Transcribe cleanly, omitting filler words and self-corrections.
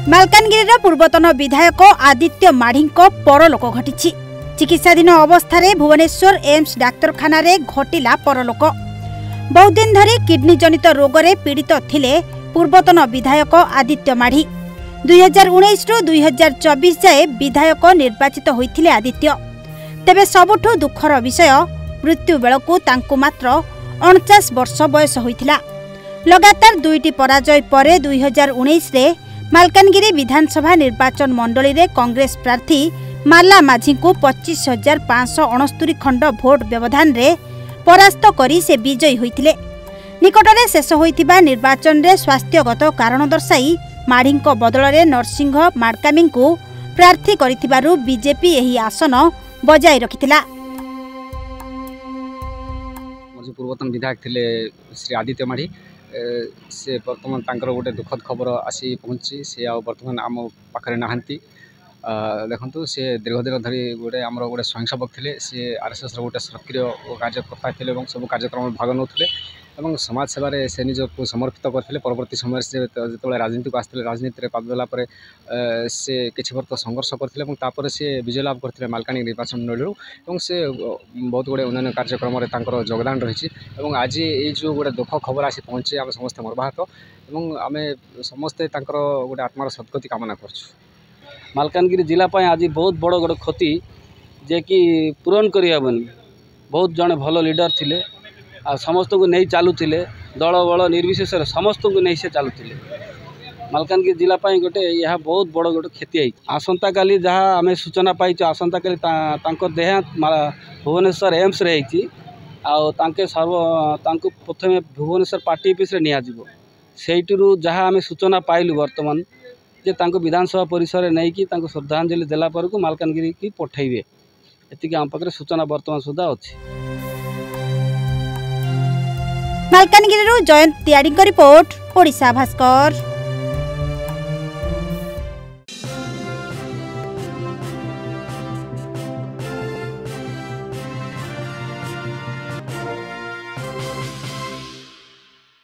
मालकानगिरी पूर्वतन विधायक आदित्य माढ़ी परलोक घटी। चिकित्साधीन अवस्था भुवनेश्वर एम्स डाक्तरखाना घटिला परलोक। बहुत दिन धरी किडनी जनित रोग रे पीड़ित थिले पूर्वतन विधायक आदित्य माढ़ी। 2019 रु 2024 जाए विधायक निर्वाचित होइथिले आदित्य। तेबे सबुठु दुखर विषय मृत्यु बेलकु तांकु मात्र 49 वर्ष बयस होइथिला। लगातार दुईटी पराजय परे 2019 रे मालकानगिरी विधानसभा निर्वाचन मंडली रे कांग्रेस प्रार्थी माला माझी को 25,569 खंड भोट व्यवधान रे परास्त करी से विजयी होइथिले। निकटरे शेष होइथिबा निर्वाचन रे स्वास्थ्यगत कारण दर्शाई माढ़ी बदल रे नरसिंह माडकामी को प्रार्थी करिथिबारु बीजेपी एही आसन बजाय रखिथिला। पूर्वतन विधायक थिले श्री आदित्य माढ़ी से बर्तमान तांकर गोटे दुखद खबर आसी पहुँची। से आ बर्तमान आम पाखे नहांती। देखु से दीर्घ दिन धरी गोटे आमर गोटे स्वयंसेवक थे। सी आरएसएस गोटे सक्रिय कार्यकर्ता थे और सब कार्यक्रम भाग नौते और समाज सेवार से निजक समर्पित करते। परवर्ती समय से जो राजनीति को आसते राजनीति पाद देला से किसी वर्ष संघर्ष करते सी विजय लाभ करते मालकानगिरी निर्वाचन मंडल और से बहुत गुड़े उन्नयन कार्यक्रम योगदान रही। आज ये जो गोटे दुख खबर आसी पहुँचे आम समस्त मर्माहत और आम समस्ते गोटे आत्मार सद्गति कामना कर। मालकानगिरी जिला आज बहुत बड़ गोटे क्षति जे कि पूरण करहबनी। बहुत जड़े भल लीडर थिले आ समस्त को नहीं चलुले दल बल निर्विशेष समस्त को नहीं से चलुले। मालकानगिरी जिला गोटे यह बहुत बड़ गोटे क्षति है। आसंता काली जहाँ आम सूचना पाई आसंता काली देहांत भुवनेश्वर एम्स रे आके प्रथम भुवनेश्वर पार्टी ऑफिस नियाजिबो। सेठू जहाँ आम सूचना पाइलु वर्तमान जे विधानसभा परिसर नहीं कि श्रद्धांजलि देला पर को मालकानगिरी की पठेबे एतिक आम पाखे सूचना वर्तमान सुधा अच्छी। मालकानगिरी जयंत त्याड़ी रिपोर्ट ओडिशा भास्कर।